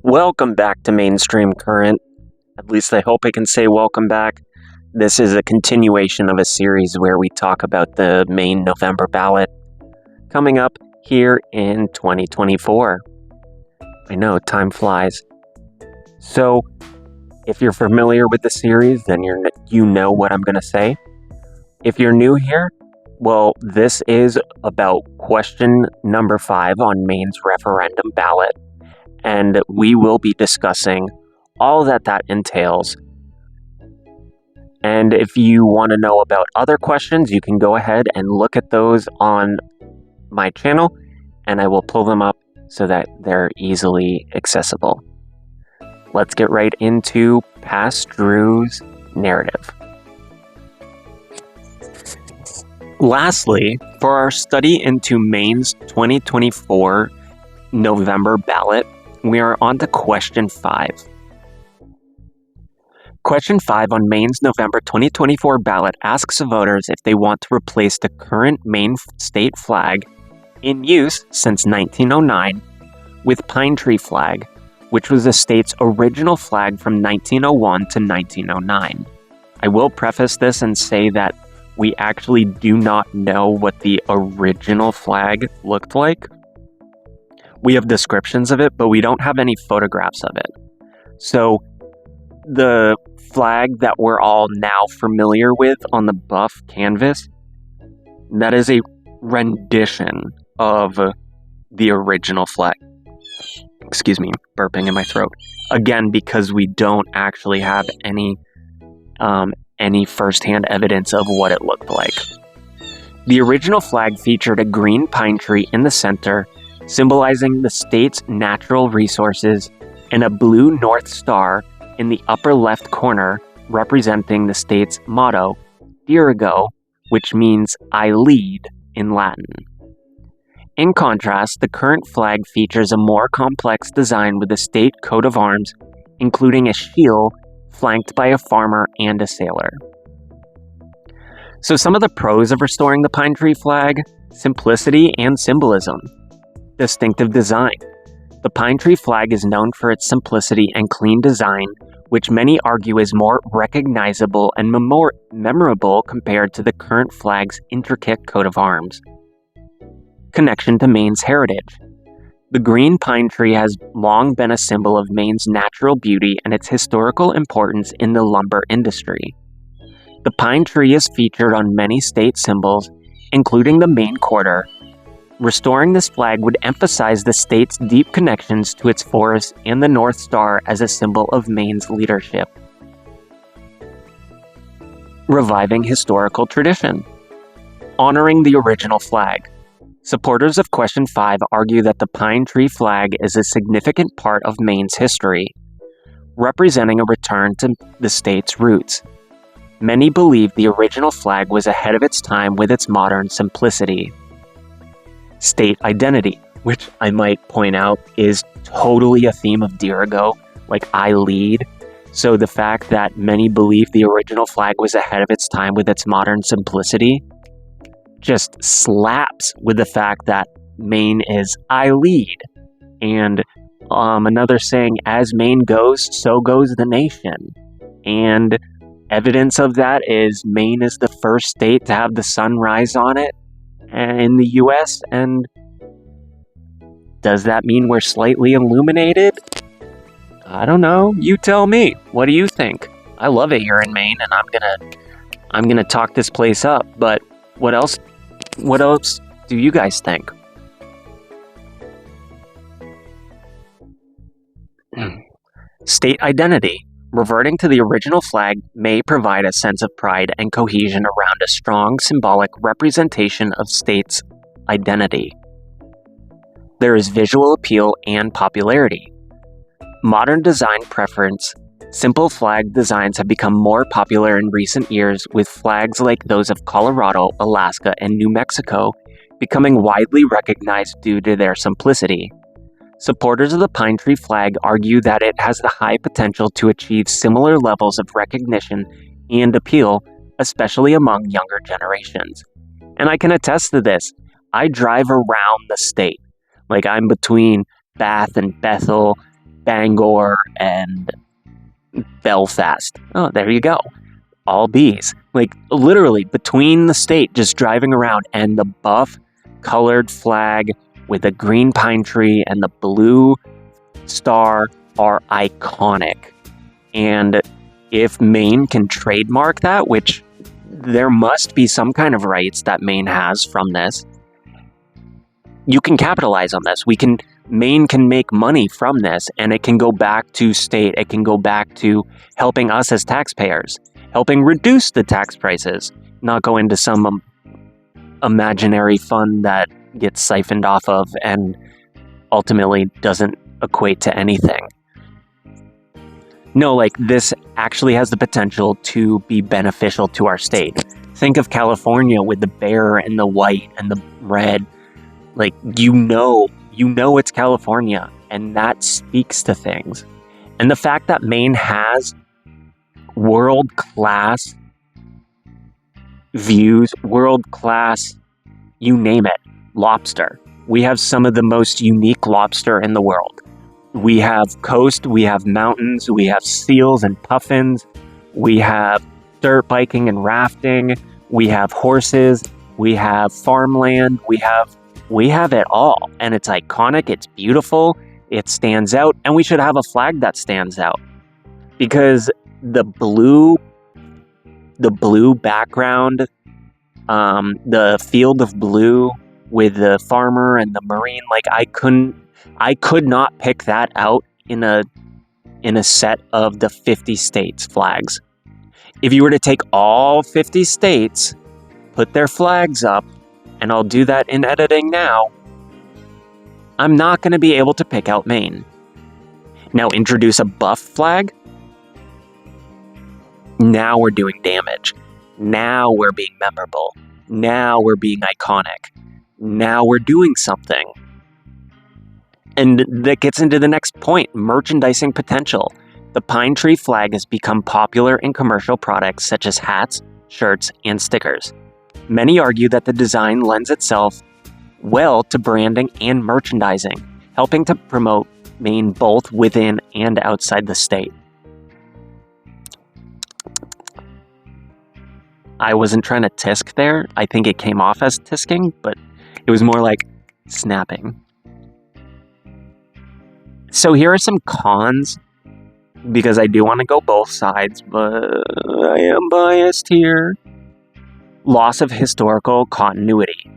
Welcome back to Mainstream Current. At least I hope I can say welcome back. This is a continuation of a series where we talk about the Maine November ballot coming up here in 2024. I know, time flies. So, if you're familiar with the series, then you know what I'm going to say. If you're new here, well, this is about question number 5 on Maine's referendum ballot. And we will be discussing all that entails. And if you want to know about other questions, you can go ahead and look at those on my channel, and I will pull them up so that they're easily accessible. Let's get right into Past Drew's narrative. Lastly, for our study into Maine's 2024 November ballot, we are on to question 5. Question 5 on Maine's November 2024 ballot asks voters if they want to replace the current Maine state flag in use since 1909 with pine tree flag, which was the state's original flag from 1901 to 1909. I will preface this and say that we actually do not know what the original flag looked like. We have descriptions of it, but we don't have any photographs of it. So the flag that we're all now familiar with on the buff canvas, that is a rendition of the original flag. Excuse me, burping in my throat. Again, because we don't actually have any firsthand evidence of what it looked like. The original flag featured a green pine tree in the center, symbolizing the state's natural resources, and a blue North Star in the upper left corner, representing the state's motto, Dirigo, which means I lead in Latin. In contrast, the current flag features a more complex design with a state coat of arms, including a shield flanked by a farmer and a sailor. So some of the pros of restoring the pine tree flag: simplicity and symbolism. Distinctive design. The pine tree flag is known for its simplicity and clean design, which many argue is more recognizable and memorable compared to the current flag's intricate coat of arms. Connection to Maine's heritage. The green pine tree has long been a symbol of Maine's natural beauty and its historical importance in the lumber industry. The pine tree is featured on many state symbols, including the Maine Quarter. Restoring this flag would emphasize the state's deep connections to its forests and the North Star as a symbol of Maine's leadership. Reviving historical tradition. Honoring the original flag. Supporters of question 5 argue that the pine tree flag is a significant part of Maine's history, representing a return to the state's roots. Many believe the original flag was ahead of its time with its modern simplicity. State identity, which I might point out is totally a theme of Dirigo, like I lead. So the fact that many believe the original flag was ahead of its time with its modern simplicity just slaps with the fact that Maine is I lead. And another saying, as Maine goes, so goes the nation. And evidence of that is Maine is the first state to have the sun rise on it in the US, and does that mean we're slightly illuminated? I don't know. You tell me. What do you think? I love it here in Maine, and I'm gonna talk this place up. But what else do you guys think? State identity. Reverting to the original flag may provide a sense of pride and cohesion around a strong symbolic representation of state's identity. There is visual appeal and popularity. Modern design preference. Simple flag designs have become more popular in recent years, with flags like those of Colorado, Alaska, and New Mexico becoming widely recognized due to their simplicity. Supporters of the pine tree flag argue that it has the high potential to achieve similar levels of recognition and appeal, especially among younger generations. And I can attest to this. I drive around the state. Like, I'm between Bath and Bethel, Bangor and Belfast. Oh, there you go. All B's. Like, literally, between the state, just driving around, and the buff colored flag with a green pine tree and the blue star are iconic. And if Maine can trademark that, which there must be some kind of rights that Maine has from this, you can capitalize on this. Maine can make money from this, and it can go back to state. It can go back to helping us as taxpayers, helping reduce the tax prices, not go into some imaginary fund that gets siphoned off of and ultimately doesn't equate to anything. No, like, this actually has the potential to be beneficial to our state. Think of California with the bear and the white and the red. Like, you know it's California, and that speaks to things. And the fact that Maine has world-class views, world-class, you name it, lobster. We have some of the most unique lobster in the world. We have coast, we have mountains, we have seals and puffins, we have dirt biking and rafting, we have horses, we have farmland, we have it all. And it's iconic, it's beautiful, it stands out, and we should have a flag that stands out. Because the blue background, the field of blue with the farmer and the marine, like, I could not pick that out in a set of the 50 states flags. If you were to take all 50 states, put their flags up, and I'll do that in editing now, I'm not going to be able to pick out Maine. Now introduce a buff flag. Now we're doing damage. Now we're being memorable. Now we're being iconic. Now we're doing something. And that gets into the next point, merchandising potential. The pine tree flag has become popular in commercial products such as hats, shirts, and stickers. Many argue that the design lends itself well to branding and merchandising, helping to promote Maine both within and outside the state. I wasn't trying to tisk there. I think it came off as tisking, but it was more like snapping. So here are some cons, because I do want to go both sides, but I am biased here. Loss of historical continuity.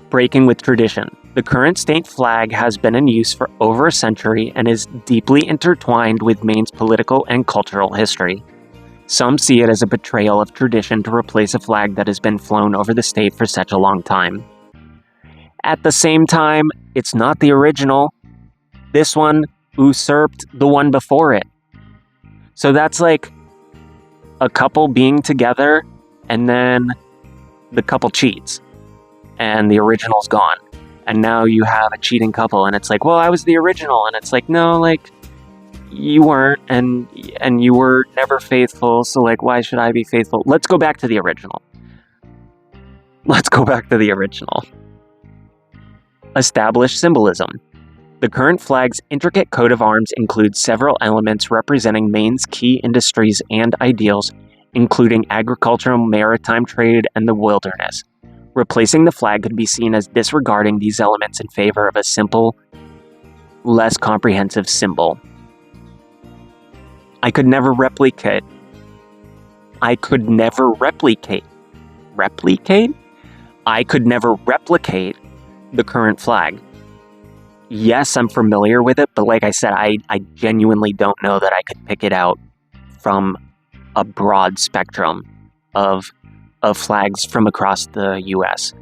Breaking with tradition. The current state flag has been in use for over a century and is deeply intertwined with Maine's political and cultural history. Some see it as a betrayal of tradition to replace a flag that has been flown over the state for such a long time. At the same time, it's not the original. This one usurped the one before it. So that's like a couple being together, and then the couple cheats, and the original's gone. And now you have a cheating couple, and it's like, well, I was the original. And it's like, no, like, you weren't, and you were never faithful, so, like, why should I be faithful? Let's go back to the original. Establish symbolism. The current flag's intricate coat of arms includes several elements representing Maine's key industries and ideals, including agricultural, maritime trade, and the wilderness. Replacing the flag could be seen as disregarding these elements in favor of a simple, less comprehensive symbol. I could never replicate the current flag. Yes, I'm familiar with it, but like I said, I genuinely don't know that I could pick it out from a broad spectrum of flags from across the US.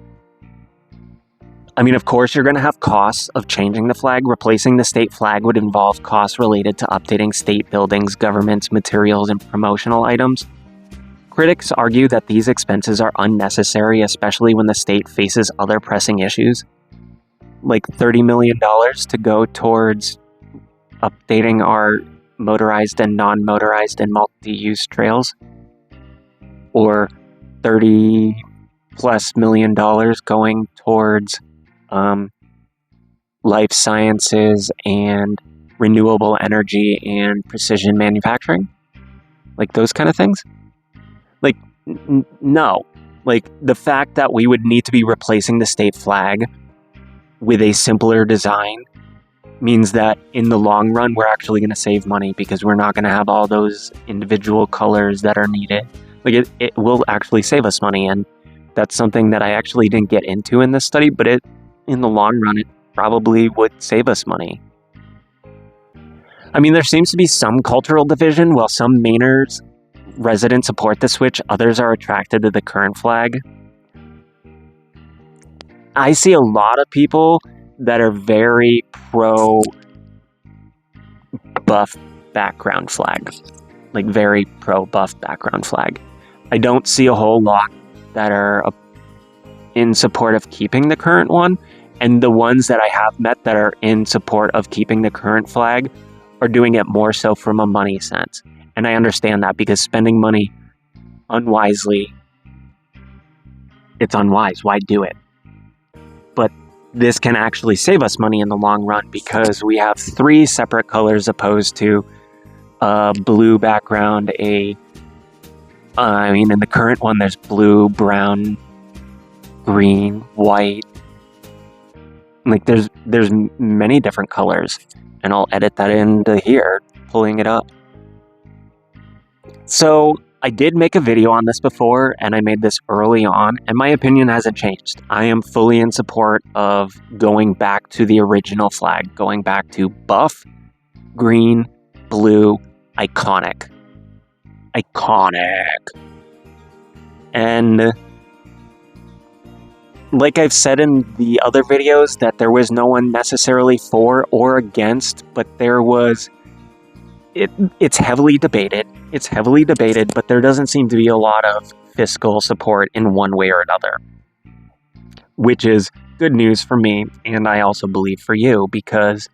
I mean, of course, you're going to have costs of changing the flag. Replacing the state flag would involve costs related to updating state buildings, governments, materials, and promotional items. Critics argue that these expenses are unnecessary, especially when the state faces other pressing issues, like $30 million to go towards updating our motorized and non-motorized and multi-use trails, or $30+ million going towards life sciences and renewable energy and precision manufacturing, like those kind of things. Like, no. Like, the fact that we would need to be replacing the state flag with a simpler design means that in the long run, we're actually going to save money because we're not going to have all those individual colors that are needed. Like, it will actually save us money, and that's something that I actually didn't get into in this study, but in the long run, it probably would save us money. I mean, there seems to be some cultural division. While some Mainers residents support the switch, others are attracted to the current flag. I see a lot of people that are very pro-buff background flag. Like, very pro-buff background flag. I don't see a whole lot that are in support of keeping the current one. And the ones that I have met that are in support of keeping the current flag are doing it more so from a money sense. And I understand that because spending money unwisely, it's unwise. Why do it? But this can actually save us money in the long run because we have 3 separate colors opposed to a blue background, in the current one, there's blue, brown, green, white. Like, there's many different colors, and I'll edit that into here, pulling it up. So I did make a video on this before, and I made this early on, and my opinion hasn't changed. I am fully in support of going back to the original flag, going back to buff, green, blue, iconic. And like I've said in the other videos, that there was no one necessarily for or against, but there was... It's heavily debated. But there doesn't seem to be a lot of fiscal support in one way or another, which is good news for me, and I also believe for you, because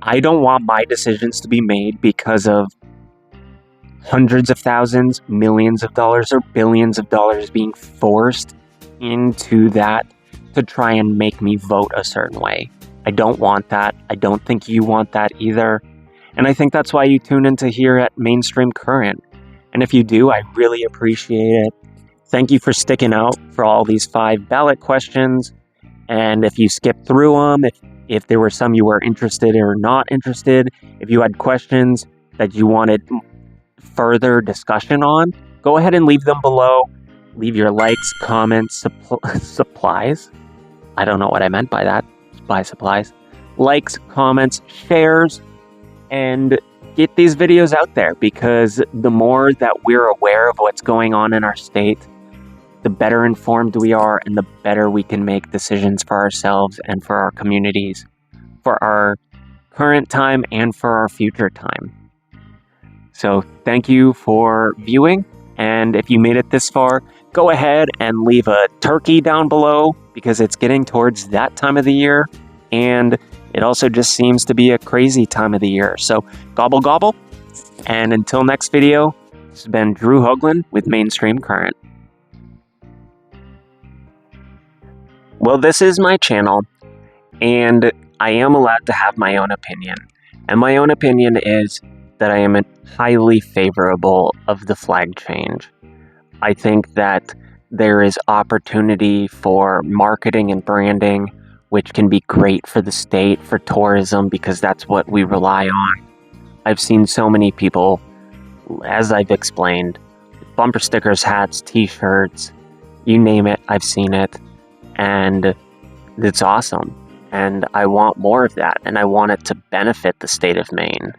I don't want my decisions to be made because of hundreds of thousands, millions of dollars, or billions of dollars being forced into that to try and make me vote a certain way. I don't want that. I don't think you want that either. And I think that's why you tune into here at Mainstream Current. And if you do, I really appreciate it. Thank you for sticking out for all these 5 ballot questions. And if you skipped through them, if there were some you were interested or not interested, if you had questions that you wanted further discussion on, go ahead and leave them below. Leave your likes, comments, supplies. I don't know what I meant by that. Buy supplies. Likes, comments, shares, and get these videos out there, because the more that we're aware of what's going on in our state, the better informed we are and the better we can make decisions for ourselves and for our communities, for our current time and for our future time. So thank you for viewing, and if you made it this far, go ahead and leave a turkey down below, because it's getting towards that time of the year, and it also just seems to be a crazy time of the year. So gobble gobble, and until next video, this has been Drew Hoagland with Mainstream Current. Well, this is my channel, and I am allowed to have my own opinion. And my own opinion is that I am highly favorable of the flag change. I think that there is opportunity for marketing and branding, which can be great for the state, for tourism, because that's what we rely on. I've seen so many people, as I've explained, bumper stickers, hats, t-shirts, you name it, I've seen it, and it's awesome. And I want more of that, and I want it to benefit the state of Maine.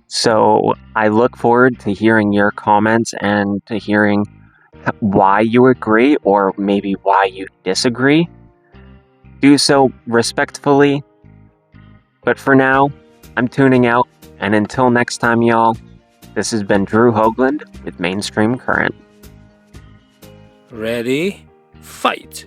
So I look forward to hearing your comments and to hearing why you agree or maybe why you disagree. Do so respectfully. But for now, I'm tuning out. And until next time, y'all, this has been Drew Hoagland with Mainstream Current. Ready? Fight!